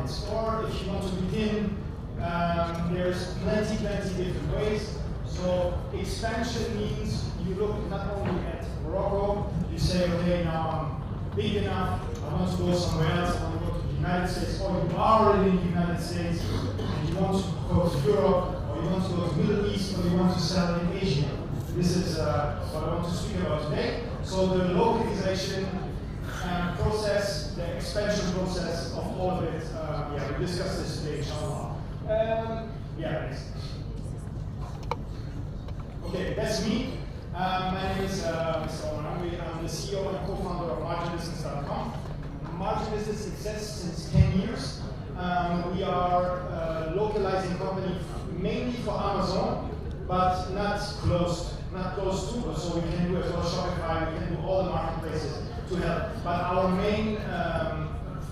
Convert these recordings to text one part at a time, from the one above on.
markets. Or if you want to begin, there's plenty different ways. So expansion means you look not only at Morocco, you say, okay, now I'm big enough, I want to go somewhere else, I want to go to the United States, or you are already in the United States, and you want to go to Europe, or you want to go to the Middle East, or you want to sell in Asia. This is what I want to speak about today. So the localization process, the expansion process of all of it, we discuss this today, inshallah. Okay, that's me. My name is Mr. Omar. I'm the CEO and co-founder of marginbusiness.com. Margin Business exists since 10 years. We are a localizing company mainly for Amazon, but not close to, so we can do as well Shopify, we can do all the marketplaces to help. But our main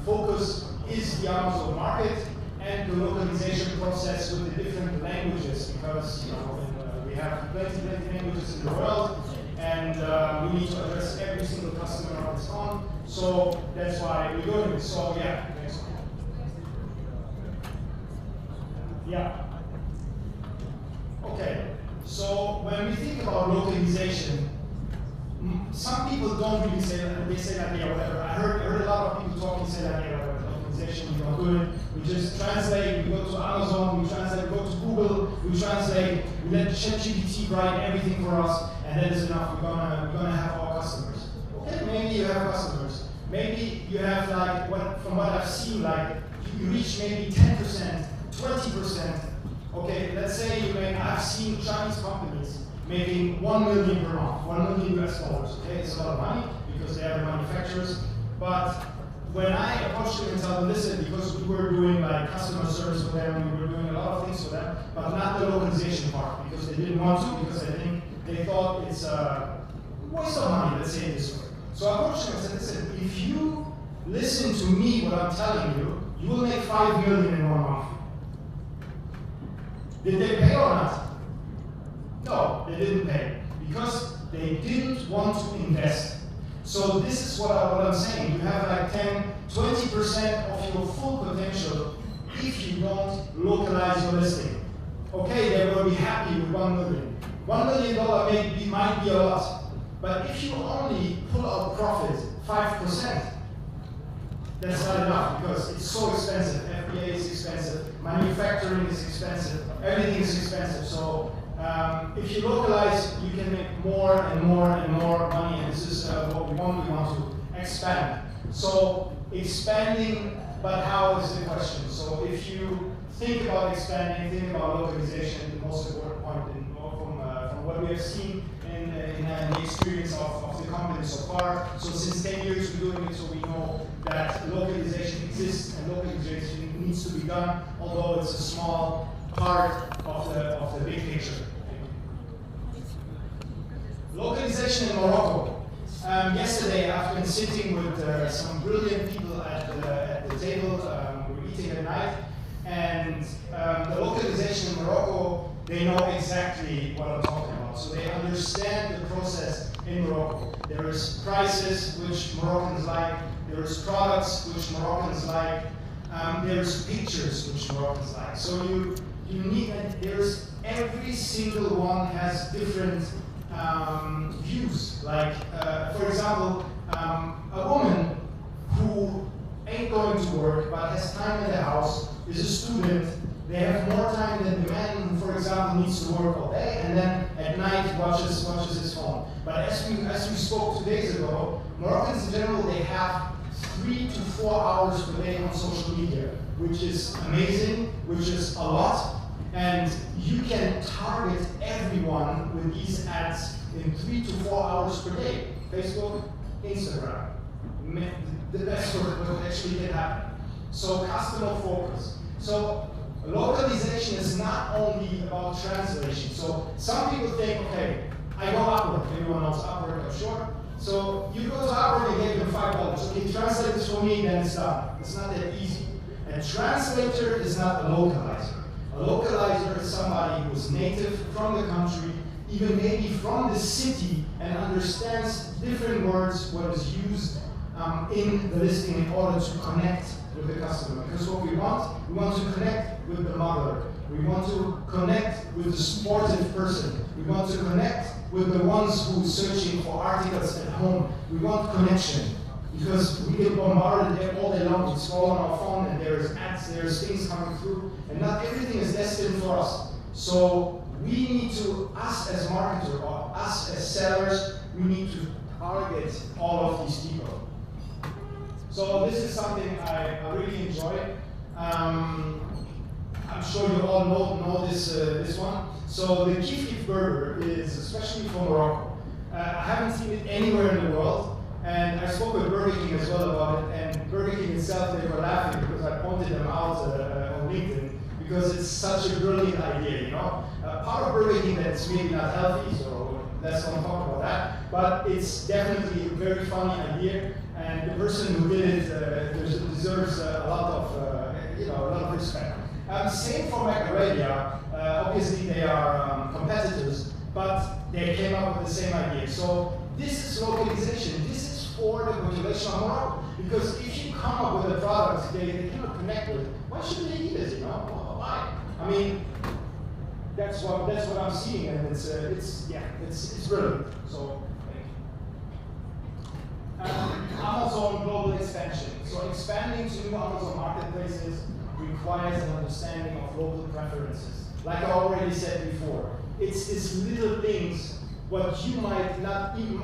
focus is the Amazon market and the localization process with the different languages, because we have plenty languages in the world, and we need to address every single customer on its own. So that's why we're doing this. So next one. Okay. So when we think about localization, some people don't really say that. They say that, whatever. I heard a lot of people talking, say that, whatever. Localization, we don't do it. We just translate. We go to Amazon. We translate. We go to Google. We translate. We let ChatGPT write everything for us, and that is enough. We're gonna have our customers. Okay, maybe you have customers. Maybe you have from what I've seen, you reach maybe 10%, 20%. Okay, let's say I've seen Chinese companies making $1 million per month, $1 million US. Okay, it's a lot of money because they are the manufacturers. But when I approached them and told them, listen, because we were doing customer service for them, we were doing a lot of things for them, but not the localization part, because they didn't want to, because they thought it's a waste of money, let's say it this way. So I approached them and said, listen, if you listen to me, what I'm telling you, you will make $5 million in 1 month. Did they pay or not? No, they didn't pay, because they didn't want to invest. So this is what I'm saying. You have 10, 20% of your full potential if you don't localize your listing. Okay, they will be happy with $1 million. $1 million might be a lot, but if you only pull out profit 5%, that's not enough, because it's so expensive. FBA is expensive, manufacturing is expensive, everything is expensive. So if you localize, you can make more and more and more money, and this is what we want. We want to expand. So expanding, but how is the question? So if you think about expanding, think about localization, the most important point from what we have seen in the experience of the company so far. So since 10 years we're doing it, so we know that localization exists and localization needs to be done, although it's a small part of the big picture. Localization in Morocco. Yesterday I've been sitting with some brilliant people at the table. We were eating at night, and the localization in Morocco, they know exactly what I'm talking about. So they understand the process in Morocco. There is prices which Moroccans like. There is products which Moroccans like. There is pictures which Moroccans like. So you need, there's every single one has different views. For example, a woman who ain't going to work but has time in the house, is a student. They have more time than the man who, for example, needs to work all day and then at night watches his phone. But as we spoke 2 days ago, Moroccans in general, they have 3 to 4 hours per day on social media, which is amazing, which is a lot. And you can target everyone with these ads in 3 to 4 hours per day. Facebook, Instagram, the best what actually can happen. So customer focus. So localization is not only about translation. So some people think, okay, I know Upwork, everyone knows Upwork, I'm sure. So you go to Upwork and give them $5. Okay, translate this for me, then it's done. It's not that easy. A translator is not a localizer. A localizer is somebody who is native from the country, even maybe from the city, and understands different words, what is used in the listing in order to connect with the customer. Because what we want to connect with the mother. We want to connect with the sportive person. We want to connect with the ones who are searching for articles at home. We want connection. Because we get bombarded all day long. We scroll on our phone and there's ads, there's things coming through, and not everything is destined for us. So we need to, us as marketers or us as sellers, we need to target all of these people. So this is something I really enjoy. I'm sure you all know this one. So the kif burger is especially from Morocco. I haven't seen it anywhere in the world. And I spoke with Burger King as well about it, and Burger King itself, they were laughing because I pointed them out on LinkedIn because it's such a brilliant idea, you know. Part of Burger King that's maybe not healthy, so let's not talk about that, but it's definitely a very funny idea, and the person who did it deserves a lot of respect. Same for Macarena. Obviously they are competitors, but they came up with the same idea. So this is localization. This is for the population of Morocco. Because if you come up with a product they cannot connect with, why should they eat it? You know, why? I mean, that's what I'm seeing, and it's brilliant. So thank you. Amazon global expansion. So expanding to new Amazon marketplaces requires an understanding of local preferences. Like I already said before, it's these little things what you might not even,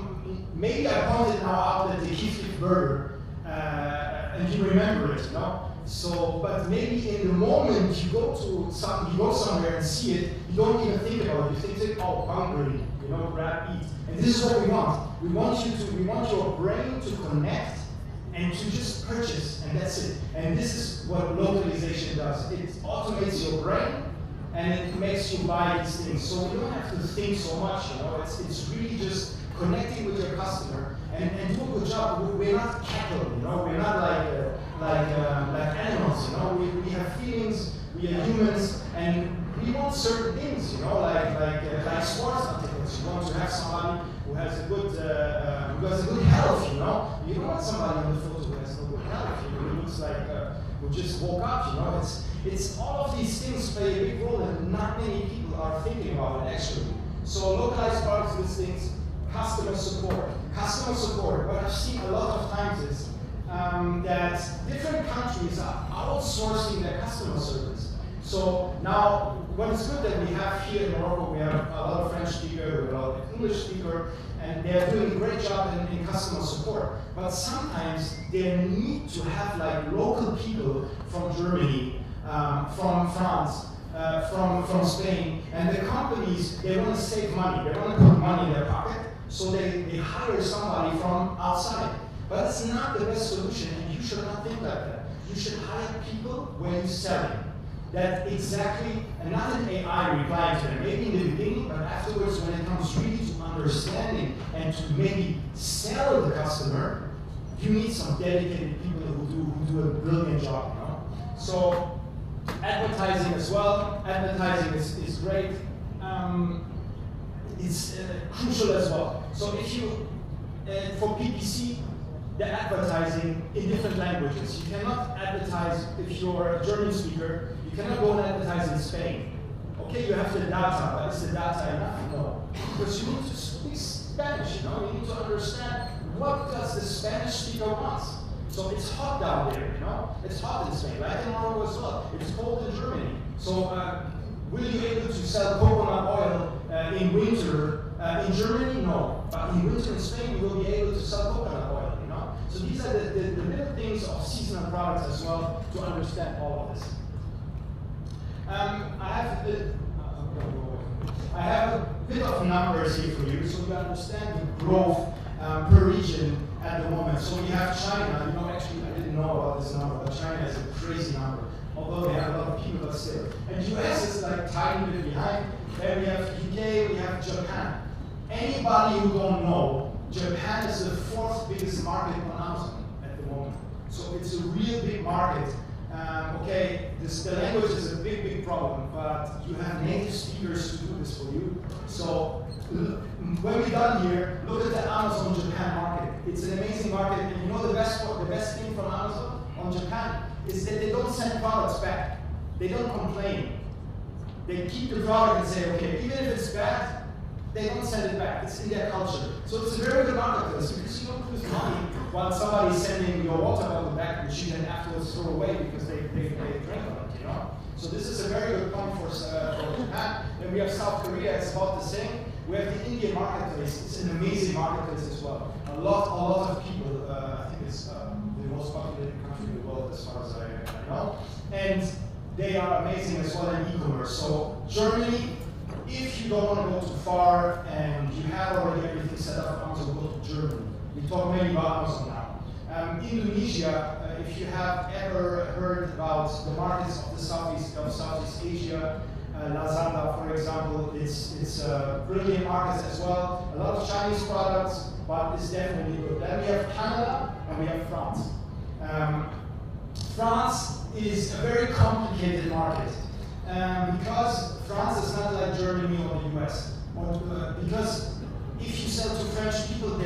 maybe I pointed now out at the kif burger, and you remember it, you know? So, but maybe in the moment you go somewhere and see it, you don't even think about it. You think, oh, hungry, you know, grab, eat. And this is what we want. We want your brain to connect and to just purchase, and that's it. And this is what localization does. It automates your brain, and it makes you buy these things. So you don't have to think so much, you know. It's really just connecting with your customer and do a good job. We're not cattle, you know. We're not like animals, you know. We have feelings. We are humans, and we want certain things, you know, like sports articles. You want to have somebody who has a good health, you know. You don't want somebody on the photo who has no good health. You know, who looks like who just woke up, you know. It's all of these things play a big role, and not many people are thinking about it actually. So localized product listings, customer support. Customer support, what I've seen a lot of times is that different countries are outsourcing their customer service. So now, what is good that we have here in Morocco, we have a lot of French speakers, a lot of English speakers, and they're doing a great job in customer support. But sometimes they need to have like local people from Germany, from France, from Spain, and the companies, they want to save money, they want to put money in their pocket, so they hire somebody from outside. But it's not the best solution, and you should not think like that. You should hire people when you're selling. That exactly, and not an AI replying to them, maybe in the beginning, but afterwards when it comes really to understanding and to maybe sell the customer, you need some dedicated people who do a brilliant job, you know? So, advertising as well. Advertising is great. It's crucial as well. So if you, for PPC, the advertising in different languages. You cannot advertise, if you're a German speaker, you cannot go and advertise in Spain. Okay, you have the data, but is the data enough? No. Because you need to speak Spanish, you know? You need to understand what does the Spanish speaker want. So it's hot down there, you know? It's hot in Spain, like in Morocco as well. It's cold in Germany. So will you be able to sell coconut oil in winter in Germany? No. But in winter in Spain, you will be able to sell coconut oil, you know? So these are the little things of seasonal products as well to understand all of this. I have a bit of numbers here for you, so you understand the growth per region at the moment. So we have China. You know, actually, I didn't know about this number, but China is a crazy number. Although they have a lot of people, but still. And US is like tiny bit behind. Then we have UK, we have Japan. Anybody who don't know, Japan is the 4th biggest market on Amazon at the moment. So it's a real big market. Okay, the language is a big problem, but you have native speakers to do this for you. So when we're done here, look at the Amazon Japan market. It's an amazing market, and you know the best thing from Amazon on Japan? is that they don't send products back. They don't complain. They keep the product and say, okay, even if it's bad, they don't send it back. It's in their culture. So it's a very good marketplace because you don't lose money while somebody's sending your water bottle back, which you then afterwards throw away because they drank on it, you know? So this is a very good point for Japan. And we have South Korea, it's about the same. We have the Indian marketplace. It's an amazing marketplace as well. A lot of people, I think it's the most populated country in the world as far as I know. And they are amazing as well in e-commerce. So Germany, if you don't want to go too far and you have already everything set up, Amazon, go to Germany. We talk mainly about Amazon now. Indonesia, if you have ever heard about the markets of Southeast Asia, Lazada, for example, it's brilliant markets as well. A lot of Chinese products, but it's definitely good. Then we have Canada and we have France. France is a very complicated market because France is not like Germany or the US. Because if you sell to French people,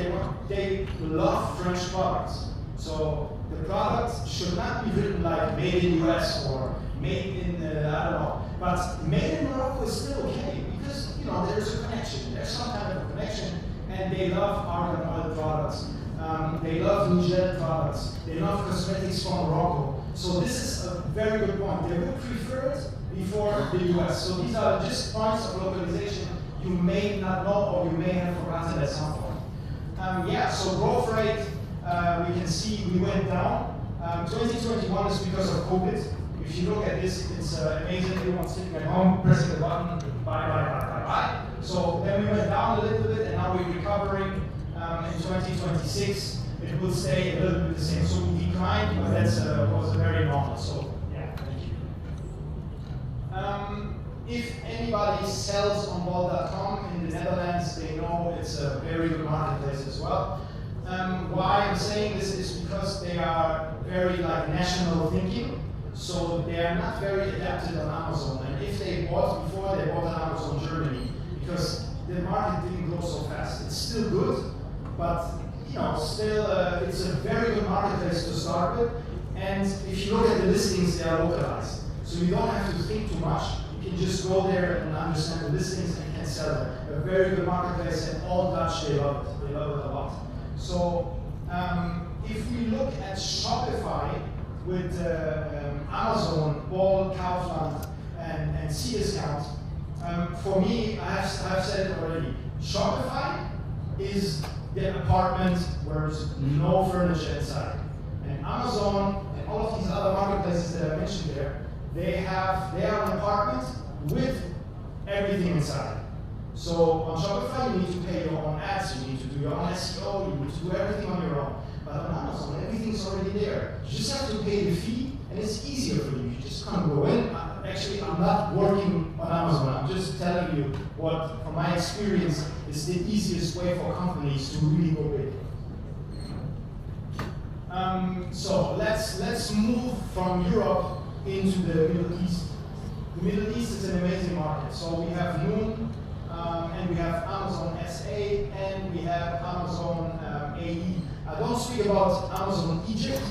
they love French products. So the product should not be written like made in US or made in, I don't know. But made in Morocco is still okay because, you know, there's a connection. There's some kind of a connection, and they love argan oil products. They love Nugget products. They love cosmetics from Morocco. So this is a very good point. They would prefer it before the US. So these are just points of localization you may not know or you may have forgotten at some point. Yeah, so growth rate, we can see we went down. 2021 is because of COVID. If you look at this, it's amazing. Everyone's sitting at home, pressing the button, buy. So then we went down a little bit, and now we're recovering. In 2026, it will stay a little bit the same. So we declined, but that was very normal. So yeah, thank you. If anybody sells on bol.com in the Netherlands, they know it's a very good marketplace as well. Why I'm saying this is because they are very like national thinking. So they are not very adapted on Amazon. And if they bought before, they bought on Amazon Germany because the market didn't grow so fast. It's still good, but you know, still it's a very good marketplace to start with. And if you look at the listings, they are localized. So you don't have to think too much. You can just go there and understand the listings and can sell them. A very good marketplace, and all Dutch, they love it. They love it a lot. So if we look at Shopify with Amazon, Bol, Kaufland, and Cdiscount, for me, I have said it already, Shopify is the apartment where there's no furniture inside. And Amazon and all of these other marketplaces that I mentioned there, they are an apartment with everything inside. So on Shopify, you need to pay your own ads, you need to do your own SEO, you need to do everything on your own. But on Amazon, everything's already there. You just have to pay the fee, and it's easier for you. You just kind of go in. Actually, I'm not working on Amazon. I'm just telling you what, from my experience, is the easiest way for companies to really go big. So let's move from Europe into the Middle East. The Middle East is an amazing market. So we have Noon, and we have Amazon SA, and we have Amazon AE. I don't speak about Amazon Egypt,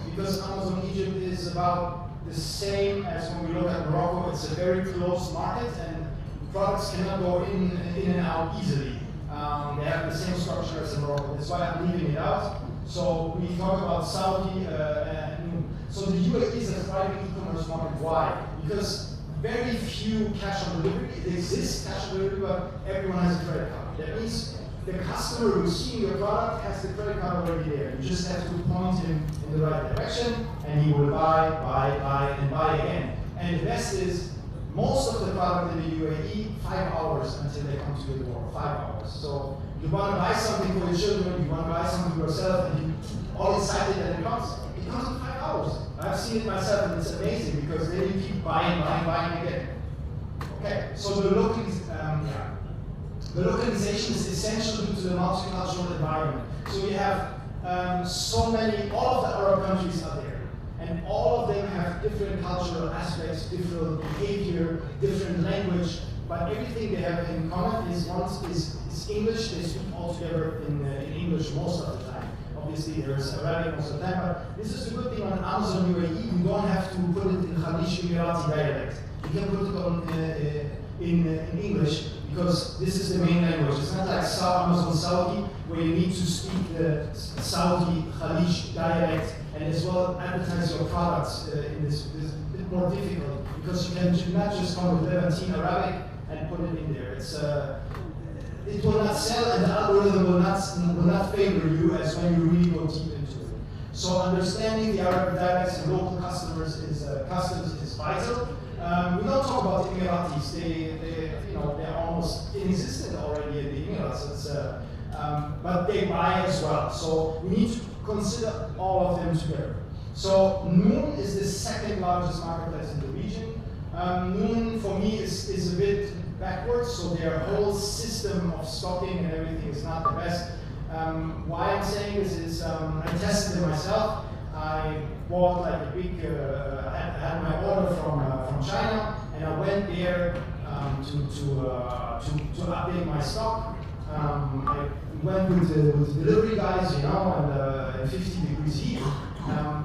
because Amazon Egypt is about the same as when we look at Morocco. It's a very close market, and products cannot go in and out easily. They have the same structure as in Morocco. That's why I'm leaving it out. So we talk about Saudi. So the UAE is a thriving e-commerce market. Why? Because very few cash on delivery. It exists cash on delivery, but everyone has a credit card. That means the customer who's seeing your product has the credit card already there. You just have to point him in the right direction, and he will buy, and buy again. And the best is, most of the product in the UAE, 5 hours until they come to your door, 5 hours. So you want to buy something for your children, you want to buy something for yourself, and you're all excited that it comes in 5 hours. I've seen it myself, and it's amazing, because then you keep buying again. Okay, so the localization is essential due to the multicultural environment. So we have so many, all of the Arab countries are there. And all of them have different cultural aspects, different behavior, different language, but everything they have in common is English. They speak all together in English most of the time. Of obviously there's Arabic most of the time, but this is the good thing on Amazon UAE, you don't have to put it in Khalish Emirati dialect. You can put it on in English, because this is the main language. It's not like Amazon Saudi, where you need to speak the Saudi Khalish dialect and as well advertise your products in this. It's a bit more difficult, because you can not just come with Levantine Arabic and put it in there. It will not sell, and the algorithm will not favor you as when you really go deep into it. So understanding the Arabic dialects and local customers customs is vital. We don't talk about the Emiratis. They're almost inexistent already in the Emirates. But they buy as well. So we need to consider all of them together. So Noon is the second largest marketplace in the region. Noon for me is a bit backwards, so their whole system of stocking and everything is not the best. Why I'm saying this is I tested it myself. I bought like a big, had my order from China, and I went there to update my stock. I went with the delivery guys, and 50 degrees heat,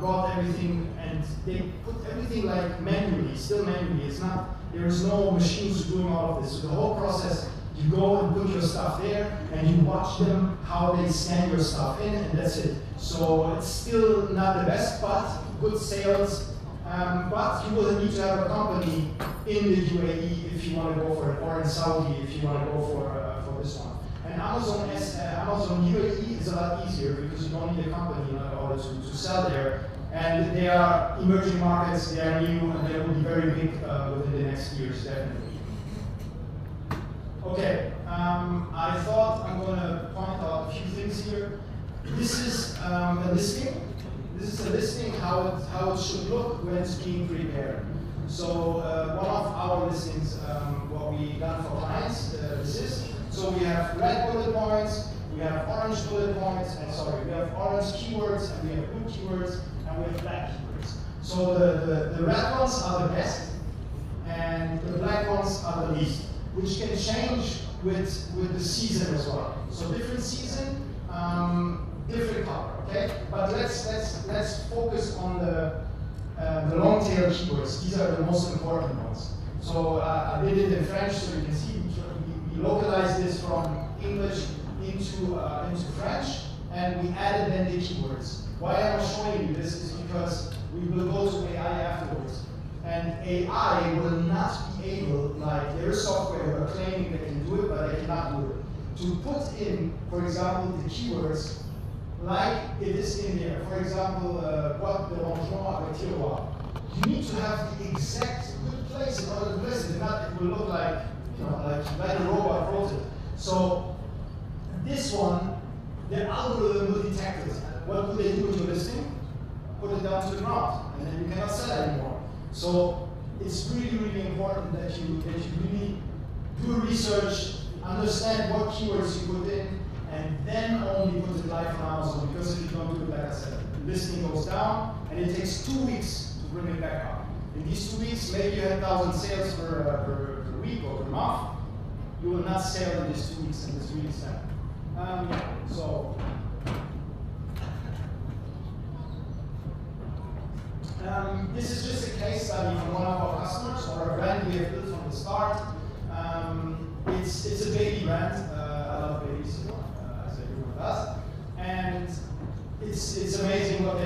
got everything, and they put everything like manually, still manually. It's not, there's no machines doing all of this. So the whole process, you go and put your stuff there, and you watch them, how they scan your stuff in, and that's it. So it's still not the best, but good sales. But you will need to have a company in the UAE if you want to go for it, or in Saudi if you want to go for this one. And Amazon UAE is a lot easier, because you don't need a company in order to sell there. And they are emerging markets, they are new, and they will be very big within the next years, definitely. Okay, I thought I'm going to point out a few things here. This is a listing. This is a listing how it should look when it's being prepared. So one of our listings, what we done for clients, this is. So we have red bullet points, we have orange bullet points, we have orange keywords, and we have blue keywords, and we have black keywords. So the red ones are the best, and the black ones are the least, which can change with the season as well. So different season, different color, okay? But let's focus on the long tail keywords. These are the most important ones. So I did it in French, so you can see we localized this from English into French, and we added then the keywords. Why I'm showing you this is because we will go to AI afterwards. And AI will not be able, like their software who are claiming they can do it, but they cannot do it, to put in, for example, the keywords like it is in there. For example, what the rangement avec tiroir. You need to have the exact good place in order to place it. If not, it will look like, like a robot wrote it. So this one, the algorithm will detect it. What will they do with your listing? Put it down to the ground, and then you cannot sell it anymore. So it's really, really important that you really do research, understand what keywords you put in, and then only put it live on Amazon. Because if you don't do it, like I said, the listing goes down, and it takes 2 weeks to bring it back up. In these 2 weeks, maybe you had 1,000 sales per week or per month. You will not sell in these 2 weeks, and it's really sad. So. This is just a case study from one of our customers, or a brand we have built from the start. It's a baby brand. I love babies, as everyone does. And it's amazing what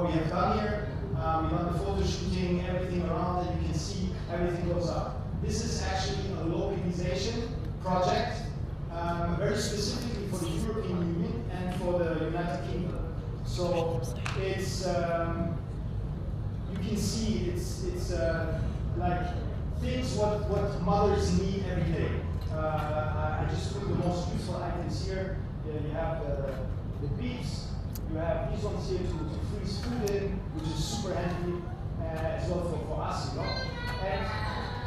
we have done here. We've done the photo shooting, everything around it. You can see everything goes up. This is actually a localization project, very specifically for the European Union and for the United Kingdom. So it's you can see it's like things what mothers need every day. I just put the most useful items here. You have the beeps. You have these ones here to freeze food in, which is super handy as well for us,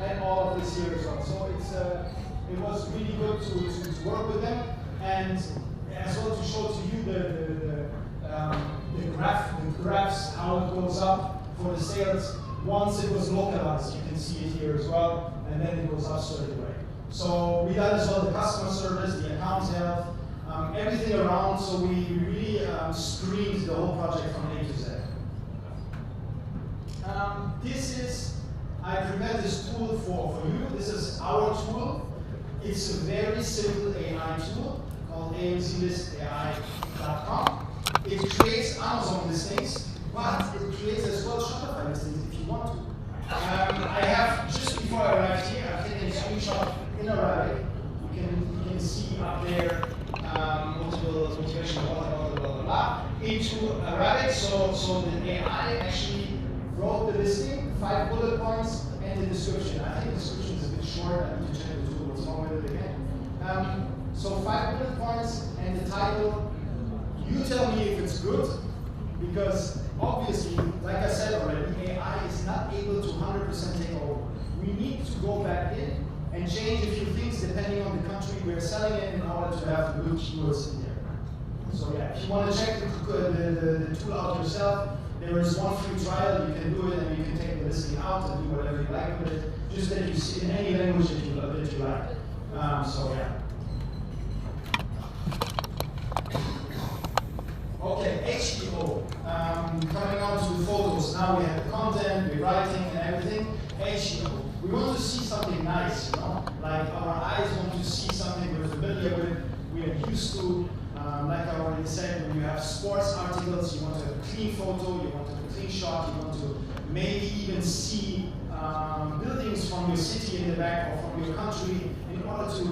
and all of this here as well. So it was really good to work with them, and as well to show to you the graphs, how it goes up for the sales. Once it was localized, you can see it here as well, and then it goes up straight away. So we done as well the customer service, the account health, everything around, so we really screened the whole project from A to Z. I prepared this tool for you. This is our tool. It's a very simple AI tool called amclistai.com. It creates Amazon listings, but it creates as well Shopify listings if you want to. I have, just before I arrived here, I've taken a screenshot in Arabic. You can see up there multiple motivation, blah, blah, blah, blah, blah, into Arabic. So the AI actually wrote the listing, 5 bullet points, and the description. I think the description is a bit short. I need to check the tool what's wrong with it again. So 5 bullet points and the title. You tell me if it's good, because obviously, like I said already, AI is not able to 100% take over. We need to go back in and change a few things depending on the country we're selling it in order to have the good keywords in there. So yeah, if you want to check the tool out yourself, there is one free trial. You can do it, and you can take the listing out and do whatever you like with it. Just that you see in any language that you like. So yeah. Okay, HTO. Coming on to the photos. Now we have the content, we're writing and everything. HTO. We want to see something nice, you know? Like our eyes want to see something we're familiar with, we are used to. Like I already said, when you have sports articles, you want to have a clean photo, you want to have a clean shot, you want to maybe even see buildings from your city in the back or from your country in order to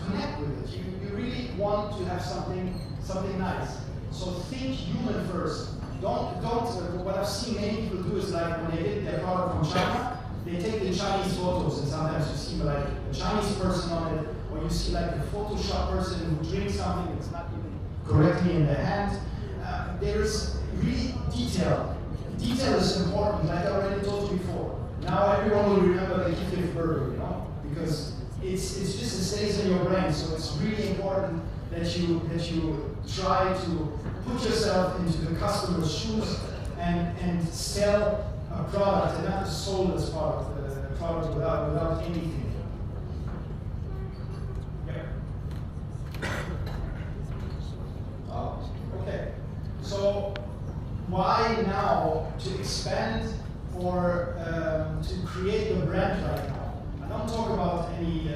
connect with it. You really want to have something nice. So think human first. What I've seen many people do is like when they get their product from China, they take the Chinese photos, and sometimes you see like a Chinese person on it, or you see like a Photoshop person who drinks something that's not even correctly in their hand. There's really detail. Detail is important, like I already told you before. Now everyone will remember the Kiev burger, you know, because it's just, it stays in your brain, so it's really important that you try to put yourself into the customer's shoes and sell a product and not a soulless product, a product without anything. Yeah. Okay. So why now to expand or to create the brand right now? I don't talk about any.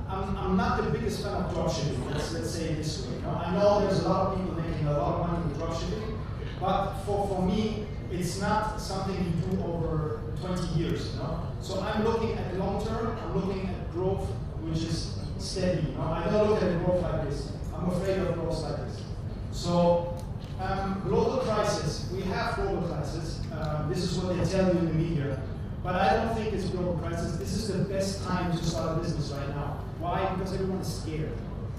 I'm not the biggest fan of dropshipping. Let's say it this way. You know, I know there's a lot of people making a lot of money with dropshipping, but for me, it's not something you do over 20 years. You know? So I'm looking at long term. I'm looking at growth, which is steady. You know? I don't look at growth like this. I'm afraid of growth like this. So global crisis. We have global crisis. This is what they tell you in the media. But I don't think it's global crisis. This is the best time to start a business right now. Why? Because everyone is scared.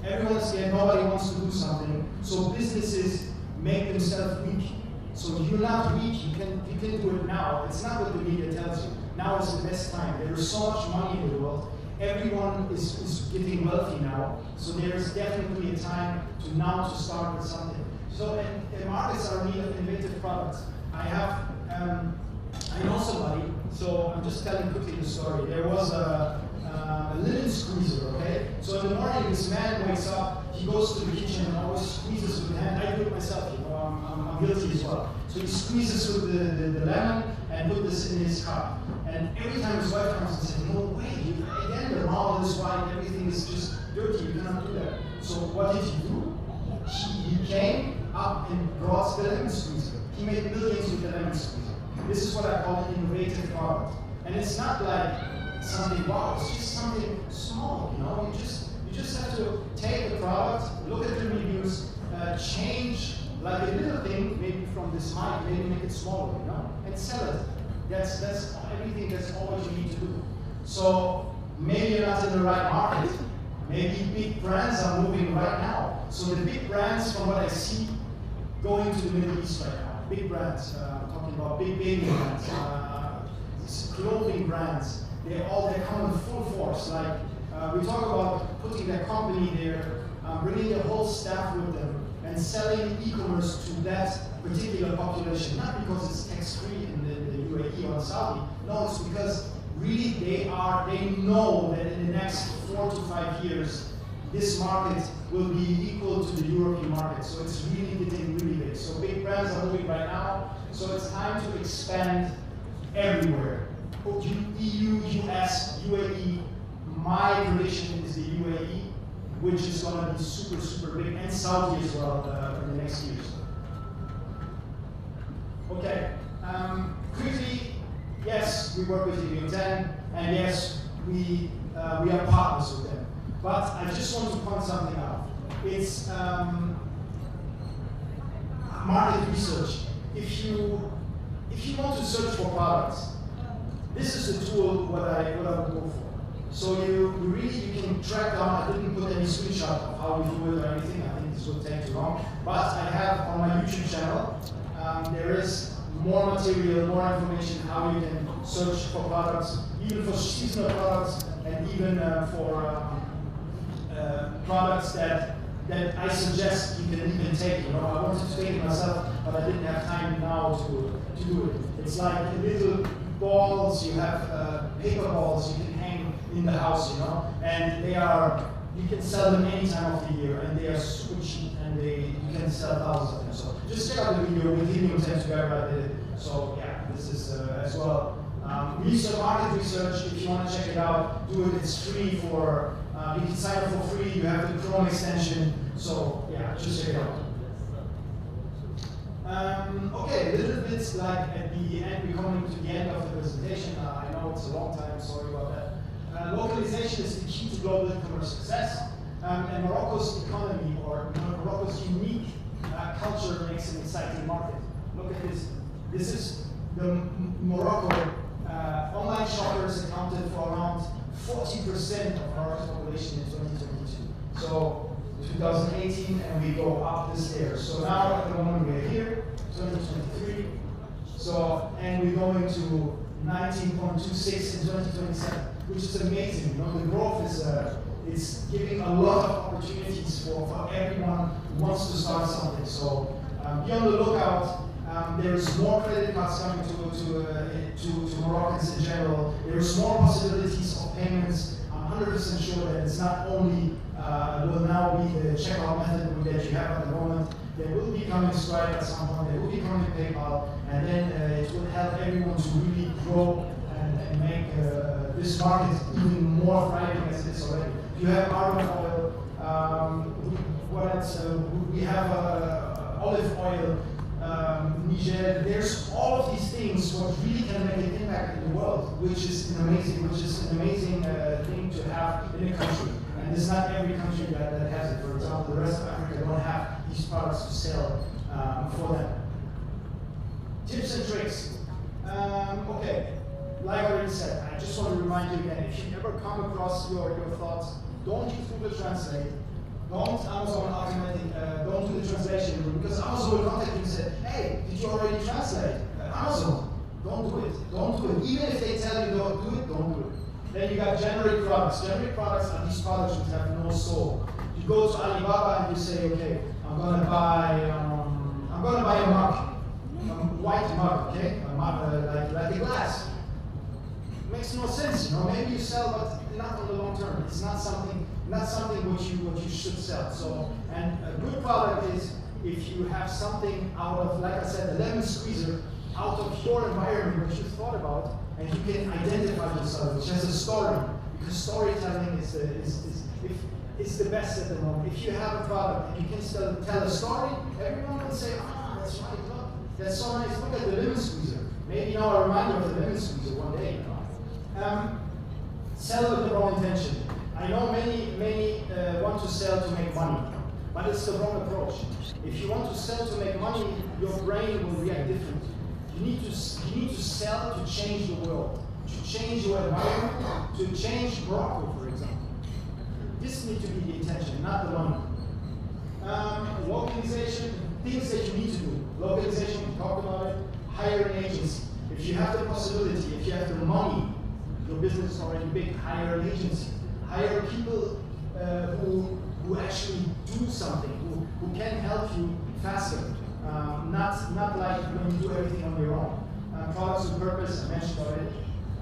Everyone is scared. Nobody wants to do something. So businesses make themselves weak. So you're not weak. You can do it now. It's not what the media tells you. Now is the best time. There is so much money in the world. Everyone is getting wealthy now. So there is definitely a time to start with something. So and markets are in need of innovative products. I know somebody, so I'm just telling quickly the story. There was a linen squeezer, okay? So in the morning, this man wakes up, he goes to the kitchen and always squeezes with the hand. I do it myself, you know, I'm guilty as well. So he squeezes with the lemon and put this in his cup. And every time his wife comes and says, no way, again, the model is white, everything is just dirty, you cannot do that. So what did he do? He came up and brought the lemon squeezer. He made millions with the lemon squeezer. This is what I call an innovative product. And it's not like something wow, it's just something small, you know? You just have to take the product, look at the reviews, change like a little thing, maybe from this mic, maybe make it smaller, you know? And sell it. That's everything, that's all what you need to do. So maybe you're not in the right market. Maybe big brands are moving right now. So the big brands, from what I see, going to the Middle East right now. Big brands, talking about big baby brands, clothing brands, they come in full force. Like we talk about putting their company there, bringing their whole staff with them, and selling e-commerce to that particular population. Not because it's tax-free in the UAE or Saudi. No, it's because really they know that in the next 4 to 5 years, this market will be equal to the European market. So it's really getting really big. So big brands are moving right now. So it's time to expand everywhere. EU, US, UAE. My prediction is the UAE, which is going to be super, super big, and Saudi as well in the next years. Okay. Quickly, yes, we work with EU10, and yes, we are partners with them. But I just want to point something out. It's market research. If you want to search for products, this is the tool what I would go for. So you can track down. I didn't put any screenshot of how we do it or anything. I think this would take too long. But I have on my YouTube channel, there is more material, more information how you can search for products, even for seasonal products, and even for products that I suggest you can even take. You know, I wanted to take it myself, but I didn't have time now to do it. It's like little balls. You have paper balls you can hang in the house, you know, and you can sell them any time of the year, and they are super cheap, and you can sell thousands of them. So just check out the video with Helium-10 together. I did it. So yeah, this is as well. Market research. If you want to check it out, do it. It's free for. You can sign up for free. You have the Chrome extension. So yeah, just check it out. Okay, a little bit like at the end, we're coming to the end of the presentation. I know it's a long time. Sorry about that. Localization is the key to global e-commerce success, and Morocco's economy, or Morocco's unique culture, makes an exciting market. Look at this. This is the Morocco online shoppers accounted for around 40% of Morocco's population in 2022. So 2018, and we go up the stairs. So now at the moment we're here, 2023. So and we're going to 19.26 in 2027. Which is amazing. You know, the growth is it's giving a lot of opportunities for everyone who wants to start something. So be on the lookout. There's more credit cards coming to Moroccans in general. There's more possibilities of payments. I'm 100% sure that it's not only will now be the checkout method that you have at the moment. There will be coming Stripe at some point. There will be coming PayPal, and then it will help everyone to really grow and make this market even more thriving as it is already. You have argan oil, what else? We have olive oil, Niger. There's all of these things what really can make an impact in the world, which is an amazing thing to have in a country. And it's not every country that has it. For example, the rest of Africa don't have these products to sell for them. Tips and tricks. Okay. Like I already said, I just want to remind you again, if you ever come across your thoughts, don't use Google Translate, don't Amazon automatic, don't do the translation, because Amazon will contact you and say, hey, did you already translate? Amazon, don't do it, don't do it. Even if they tell you don't do it, don't do it. Then you got generic products. Generic products are these products which have no soul. You go to Alibaba and you say, okay, I'm gonna buy a mug, a white mug, okay, a mug, like a glass. Makes no sense, you know. Maybe you sell, but not on the long term. It's not something what you should sell. So, and a good product is if you have something out of, like I said, a lemon squeezer, out of your environment which you thought about, and you can identify yourself, which has a story. Because storytelling is the best at the moment. If you have a product and you can still tell a story, everyone will say, ah, that's right, look, that's so nice. Look at the lemon squeezer. Maybe now a reminder of the lemon squeezer one day. Sell with the wrong intention. I know many want to sell to make money, but it's the wrong approach. If you want to sell to make money, your brain will react differently. You need to sell to change the world, to change your environment, to change Morocco, for example. This needs to be the intention, not the money. Localization, things that you need to do. Localization, we talked about it. Hire an agency. If you have the possibility, if you have the money, your business is already big, hire an agency. Hire people who actually do something, who can help you faster. Not like when you do everything on your own. Products with purpose, I mentioned already.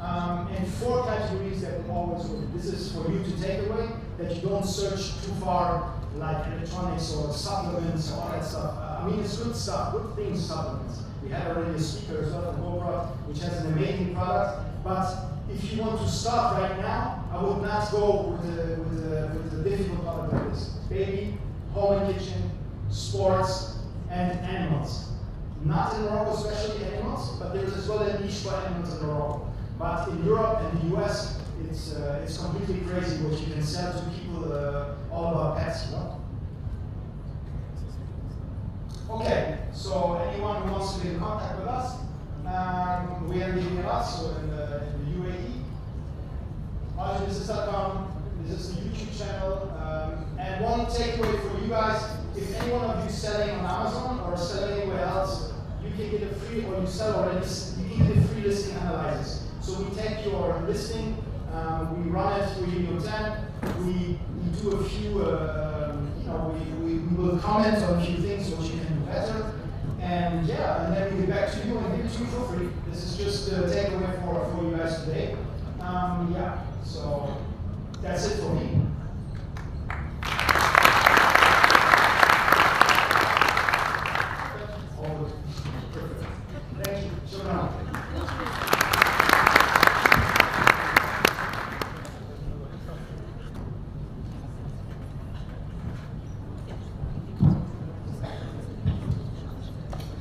and 4 categories that will always work. This is for you to take away, that you don't search too far, like electronics or supplements or all that stuff. I mean, it's good stuff, good things, supplements. We have already a speaker as well from GoPro, which has an amazing product. But if you want to start right now, I would not go with the difficult product like this. Baby, home and kitchen, sports, and animals. Not in Morocco, especially animals, but there is as well a niche for animals in Morocco. But in Europe and the US, it's completely crazy what you can sell to people all about pets, you know? Okay, so anyone who wants to get in contact with us, we are living in us, so in the UAE. Business.com, this is the YouTube channel. And one takeaway for you guys, if any one of you is selling on Amazon or selling anywhere else, you can get a free, or you sell already, you can get a free listing analysis. So we take your listing, we run it through Helium 10, we do a few, we will comment on a few things which you can do better, and yeah, and then we get back to you and give it to you for free. This is just a takeaway for you guys today. Yeah, so that's it for me. Thank you.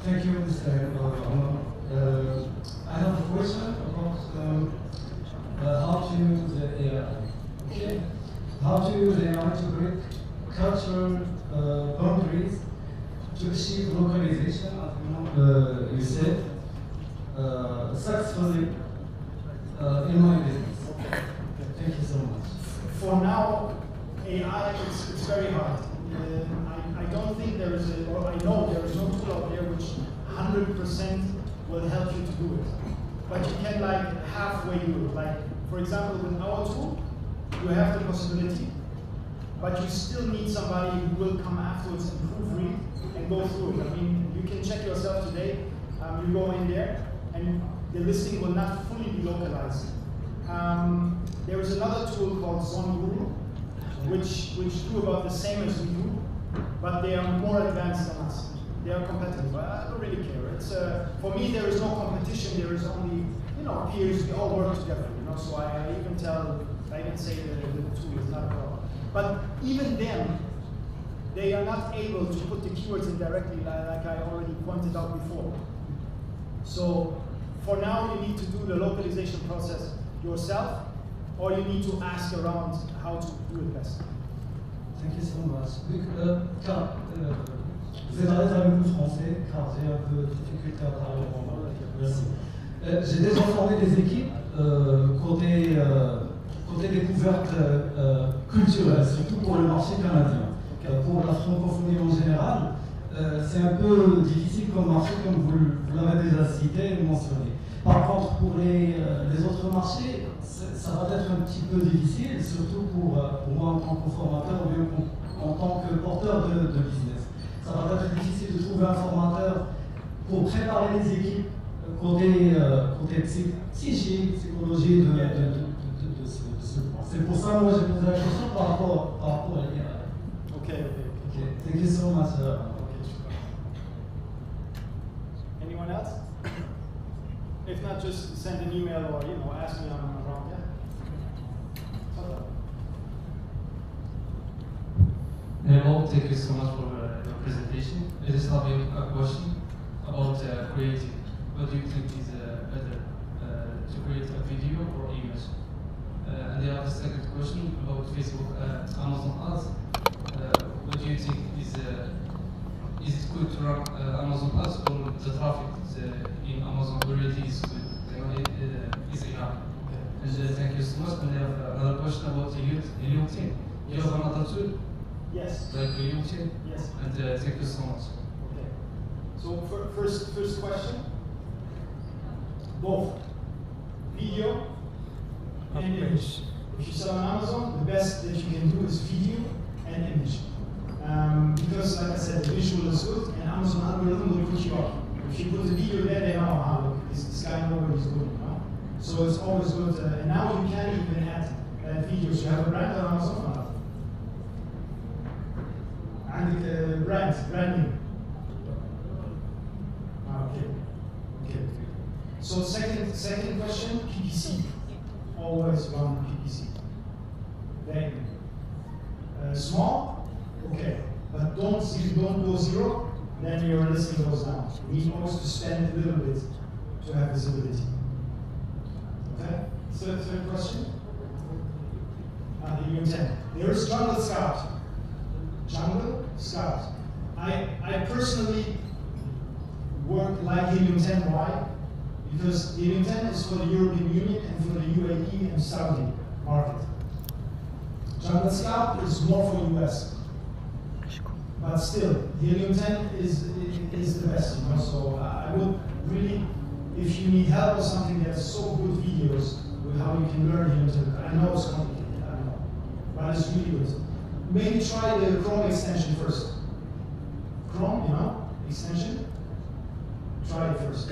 Thank you, Mr. I have a question about how to use the AI. Okay? How to use AI to break cultural boundaries to achieve localization, as you said, successfully in my business. Thank you so much. For now, AI, it's very hard. I don't think there is or I know there is no tool out there which 100% will help you to do it. But you can like halfway do it. Like, for example, with our tool, you have the possibility, but you still need somebody who will come afterwards and proofread and go through it. I mean, you can check yourself today. You go in there, and the listing will not fully be localized. There is another tool called Zonguru, which do about the same as we do, but they are more advanced than us. They are competitive. I don't really care. It's for me, there is no competition. There is only peers. We all work together. So I even say that the tool is not a problem. But even then, they are not able to put the keywords in directly, like I already pointed out before. So for now, you need to do the localization process yourself, or you need to ask around how to do it best. Thank you so much. Vous êtes à l'aise avec le français, car j'ai un peu de difficulté à parler en anglais. Merci. J'ai déjà formé des équipes côté découverte culturelle, surtout pour le marché canadien. Pour la francophonie en général, c'est un peu difficile comme marché, comme vous l'avez déjà cité et mentionné. Par contre, pour les autres marchés, ça va être un petit peu difficile, surtout pour moi en tant que formateur ou bien en tant que porteur de business. Ça va être difficile de trouver un formateur pour préparer les équipes côté psychique, psychologie de ce point. C'est pour ça que moi j'ai posé la question par rapport à l'IA. Okay. Thank you so much. Anyone else? If not, just send an email or ask me on around. Yeah. Hello, thank you so much for your presentation. I just have a question about creating. What do you think is better, to create a video or image? And I have a second question about Facebook, Amazon ads. What do you think is it good to run Amazon ads, or the traffic in Amazon already is good? Is enough? And thank you so much. And I have another question about the Helium team. You have another tool? Yes. Like Helium team? Yes. And thank you so much. Okay. So first question. Both video and image. If you sell on Amazon, the best that you can do is video and image. Because, like I said, the visual is good, and Amazon algorithm will put you up. If you put the video there, they know, look, this guy knows what he's doing. So it's always good. And now you can even add videos. You have a brand on Amazon or not? And brand new. Okay. So second question, PPC. Always run PPC. Very good. Small, okay, but don't go zero. Then your listing goes down. You need always to spend a little bit to have visibility. Okay. Third question. Helium 10. There is Jungle Scout. Jungle Scout. I personally work like Helium 10. Why? Because Helium 10 is for the European Union and for the UAE and Saudi market. Jungle Scout is more for US. But still, Helium 10 is the best, you know. So I would really, if you need help or something, there's so good videos with how you can learn Helium 10. I know it's complicated, I know, but it's really good. Maybe try the Chrome extension first. Chrome, you know, extension. Try it first.